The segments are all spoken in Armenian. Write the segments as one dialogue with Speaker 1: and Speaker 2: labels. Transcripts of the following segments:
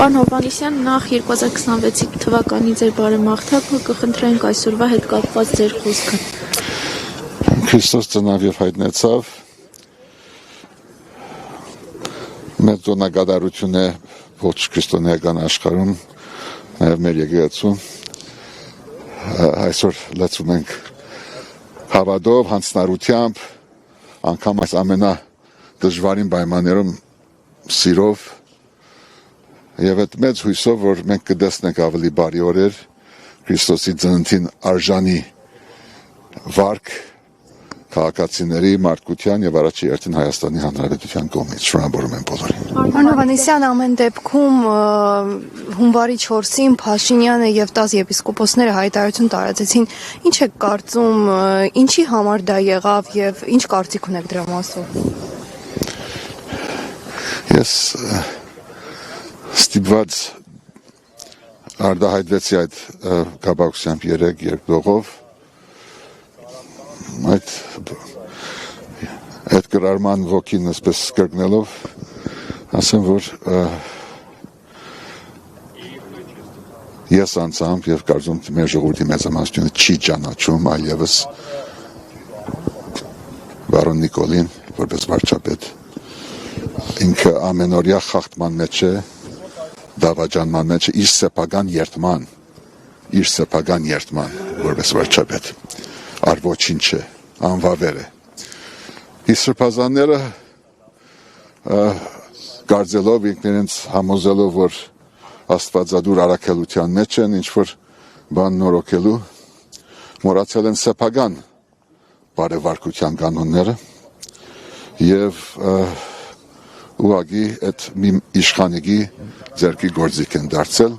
Speaker 1: Պարոն Հովհաննիսյան, նախ 2026 թվականի ձեր բարեմաղթակը կխնդրենք այսօրվա հետ կապված ձեր խոսքը։
Speaker 2: Քրիստոս ծնավ եւ հայտնեցավ։ Մեծ օնակատարություն է ողջ քրիստոնեական աշխարհում, նաեւ մեր եկեղեցում։ Այսօր լցում ենք հավատով, հանձնարարությամբ, անգամ այս ամենադժվարին պայմաններում սիրով եւ այդ մեծ հույսով, որ մենք կտեսնենք ավելի բարի օրեր Քրիստոսի ծննդին արժանի վարք քաղաքացիների, մարդկության եւ առաջի երթին Հայաստանի Հանրապետության կողմից։ Շնորհավորում եմ բոլորին։
Speaker 3: Պարոն Հովհաննիսյան, ամեն դեպքում հունվարի 4-ին Փաշինյանը եւ 10 եպիսկոպոսները հայտարարություն տարածեցին։ Ինչ եք կարծում, ինչի համար դա եղավ եւ ինչ կարծիք ունեք դրա մասին։
Speaker 2: Ես ստիպված արտահայտվեցի այդ կապակցությամբ երեք երկդողով այդ գրարման ոգին ասպես կրկնելով ասեմ, որ ես անձամբ եւ կարծում մեր ժողովրդի մեծամասնությունը չի ճանաչում այլևս բարոն Նիկոլին որպես վարչապետ ինքը ամենօրյա խախտման մեջ է դավաճանման մեջ իր սեփական երդման որպես վարչապետ առ ոչինչ է անվավեր է իսկ սրբազանները կարծելով ինքներինց համոզելով որ աստվածադուր առաքելության մեջ են ինչ որ բան նորոգելու մոռացել են սեփական բարեվարկության կանոնները եւ ուղղակի այդ մի իշխանիկի ձեռքի գործիք են դարձել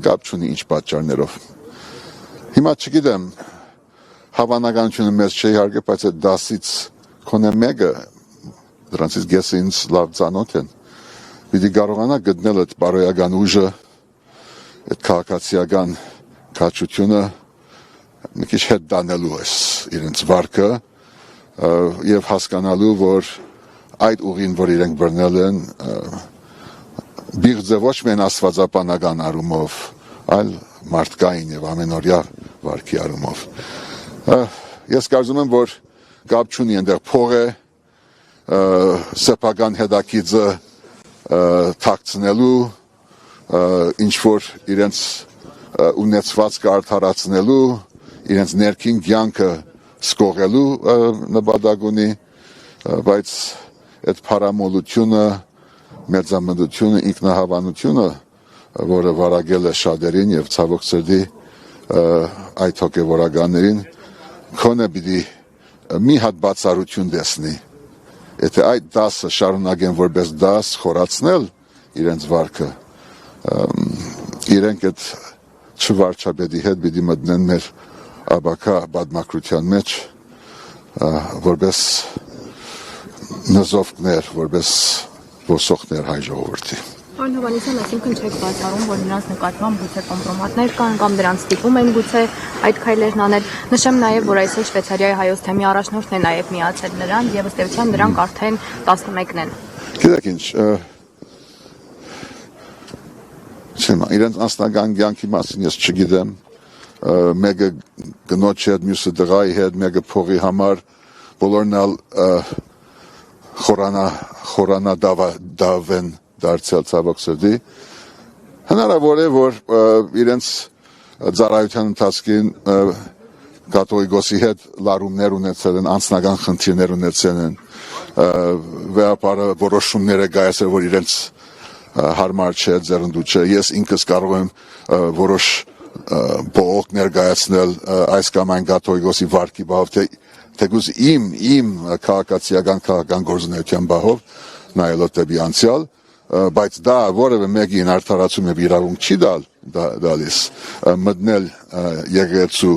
Speaker 2: կապ չունի ինչ պատճառներով հիմա չգիտեմ հավանականությունը մեծ չէ իհարկե բայց այդ 10-ից քոնե մեկը դրանցից գեսը ինձ լավ ծանոթ են պիտի կարողանա գտնել այդ բարոյական ուժը այդ քաղաքացիական քաջությունը մի քիչ հետ դանելու էս իրենց վարկը եւ հասկանալու որ այդ ուղին, որ իրենք բռնել են, բիղձ է ոչ միայն աստվածապանական առումով, այլ մարդկային եւ ամենօրյա վարքի առումով։ Ես կարծում եմ, որ կապ չունի այնտեղ փող է, սեփական հետաքիծը թաքցնելու, ինչ որ իրենց ունեցվածքը արդարացնելու, իրենց ներքին կյանքը սկողելու նպատակ ունի, բայց այդ փարամոլությունը, մեծամտությունը, ինքնահավանությունը, որը վարակել է շատերին եւ ցավոք սրտի այդ հոգեվորականներին, քոնե պիտի մի հատ բացառություն տեսնի։ Եթե այդ 10-ը շարունակեն որպես 10 խորացնել իրենց վարքը, իրենք այդ չվարչապետի հետ պիտի մտնեն մեր աբակա բադմակրության մեջ, որպես նզովքներ, որպես ոսոխներ հայ ժողովրդի։
Speaker 3: Պարոն Հովհաննիսյան, այսինքն չեք բացառում, որ նրանց նկատմամբ գուցե կոմպրոմատներ կան կամ դրանց ստիպում են գուցե այդ քայլերն անել։ Նշեմ նաև, որ այսօր Շվեյցարիայի հայոց թեմի առաջնորդն է նաև միացել նրան եւ ըստ էության նրանք արդեն 11-ն են։
Speaker 2: Գիտեք ինչ, իրենց անձնական կյանքի մասին ես չգիտեմ, մեկը գնոջ հետ, մյուսը տղայի հետ, մեկը փողի համար, բոլորն ալ խորանադավ են դարձել ցավոք սրտի հնարավոր է որ իրենց ծառայության ընթացքին կաթողիկոսի հետ լարումներ ունեցել են անձնական խնդիրներ ունեցել են վեապարը որոշումներ է կայացել որ իրենց հարմար չէ ձեռնդու չէ ես ինքս կարող եմ որոշ բողոք ներկայացնել այս կամ այն կաթողիկոսի վարքի բաղով թեկուզ իմ քաղաքացիական գործունեության բահով նայելով դեպի անցյալ, բայց դա որևէ մեկին արդարացում եւ իրավունք չի դալիս մտնել եկեղեցու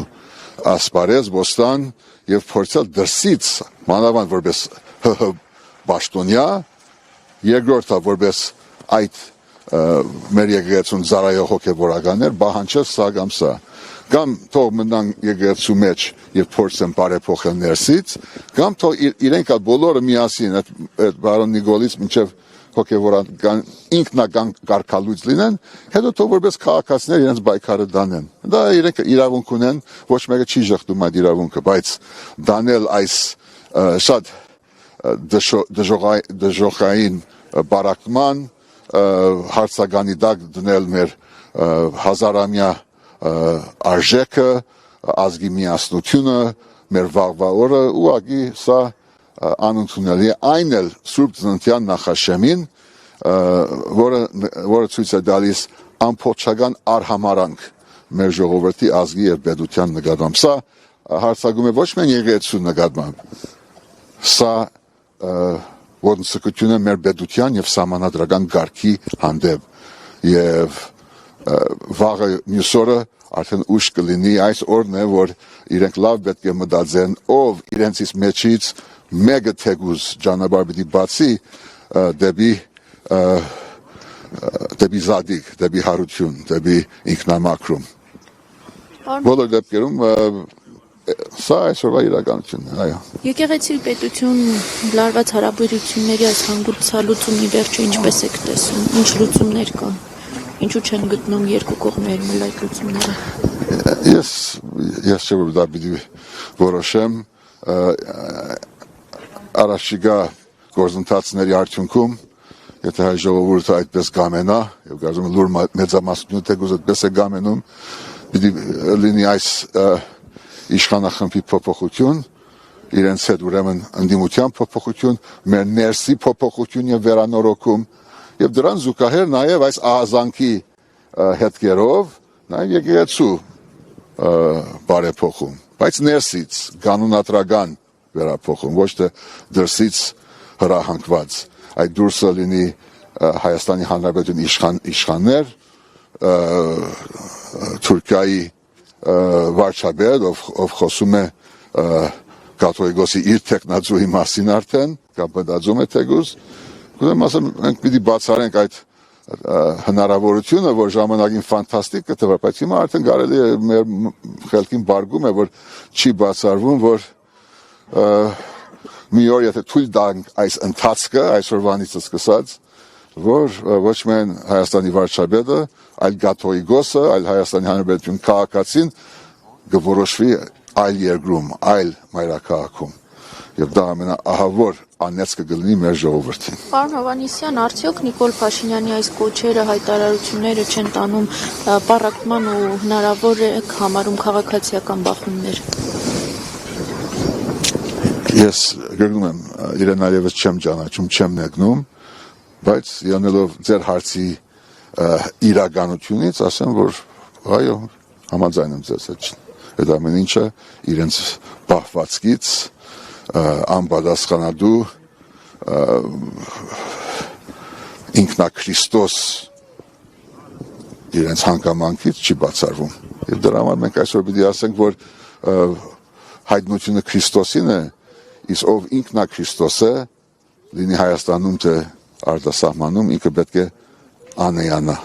Speaker 2: ասպարեզ ոստան եւ փորձել դրսից մանավանդ որպես պաշտոնյա երկրորդը որպես այդ մեր եկեղեցուն զարայող հոգեվորականներ պահանջել սա կամ սա կամ թող մնան եկեղեցու մեջ եւ փորձեն բարեփոխել ներսից կամ թող իրենք բոլորը միասին այդ բարոն Նիկոլից մինչեւ հոգևորական ինքնական կարգալույց լինեն, հետո թող որպես քաղաքացիներ իրենց պայքարը դանեն։ Դա իրենք իրավունք ունեն, ոչ մեկը չի ժխտում այդ իրավունքը, բայց դանել այս շատ դժոխային բարակման հարցականի տակ դնել մեր հազարամյա արժեքը, ազգի միասնությունը, մեր վաղվա օրը, ուղղակի սա անընդունելի է, այն էլ Սուրբ Ծննդյան նախաշեմին, որը ցույց է տալիս ամբողջական արհամարանք մեր ժողովրդի ազգի եւ պետության նկատմամբ։ Սա հարցակում է ոչ միայն եկեղեցու նկատմամբ, սա ոտնսկություն է մեր պետության եւ սահմանադրական կարգի հանդեպ եւ վաղը մյուս օրը արդեն ուշ կլինի, այս օրն է, որ իրենք լավ պետք է մտածեն, ով իրենցից մեջից մեկը թեկուզ ճանապարհ պիտի բացի դեպի զադիկ, դեպի հարություն, դեպի ինքնամաքրում։ Բոլոր դեպքերում սա այսօրվա իրականությունն է, այո։
Speaker 1: Եկեղեցի պետություն լարված հարաբերությունների այս հանգուցալուծումի վերջը ինչպես եք տեսում, ինչ լուծումներ կան, ինչու չեն գտնում երկու կողմերն էլ այդ լուծումները։
Speaker 2: Ես չէ որ դա պիտի որոշեմ, առաջիկա գործընթացների արդյունքում, եթե հայ ժողովուրդը այդպես կամենա, եւ կարծում եմ լուր մեծամասնությունը թեկուզ այդպես է կամենում, պիտի լինի այս իշխանախմբի փոփոխություն, իրենց հետ ուրեմն ընդդիմության փոփոխություն, մեր ներսի փոփոխություն եւ վերանորոգում, եւ դրան զուգահեռ նաեւ այս ահազանգի հետքերով նաեւ եկեղեցու բարեփոխում, բայց ներսից կանոնադրական վերափոխում, ոչ թե դրսից հրահանգված, այդ դուրսը լինի Հայաստանի Հանրապետության իշխաններ, Թուրքիայի վարչապետ, ով խոսում է կաթողիկոսի իր տեխնացուի մասին արդեն, կամ մտածում է թեկուզ, կուզեմ ասեմ, մենք պիտի բացառենք այդ հնարավորությունը, որ ժամանակին ֆանտաստիկ կթվա, բայց հիմա արդեն կարելի է մեր խելքին բարգում է, որ չի բացառվում, որ մի օր եթե թույլ տանք այս ընթացքը, այսօրվանից սկսած, որ ոչ միայն Հայաստանի վարչապետը, այլ կաթողիկոսը, այլ Հայաստանի Հանրապետության քաղաքացին կորոշվի այլ երկրում, այլ մայրաքաղաքում։ Եվ դա ամենաահավոր անեծքը կլինի մեր ժողովրդին։
Speaker 1: Պարոն Հովհաննիսյան, արդյոք Նիկոլ Փաշինյանի այս կոչերը, հայտարարությունները չեն տանում պառակտման ու հնարավոր է համարում քաղաքացիական բախումներ։
Speaker 2: Ես գրնում եմ, իրեն այլևս չեմ ճանաչում, չեմ ներգնում, բայց յանելով ձեր հարցի իրականությունից, ասեմ, որ այո, համաձայն եմ ձեզ հետ։ Այդ ամեն ինչը իրենց պահվածքից անպատասխանատու ինքնակրիստոս իրենց հանգամանքից չի բացառվում։ Եվ դրա համար մենք այսօր պիտի ասենք, որ հայտնությունը Քրիստոսին է, իսկ ով ինքնակրիստոս է, լինի Հայաստանում թե արտասահմանում, ինքը պետք է անեյանա։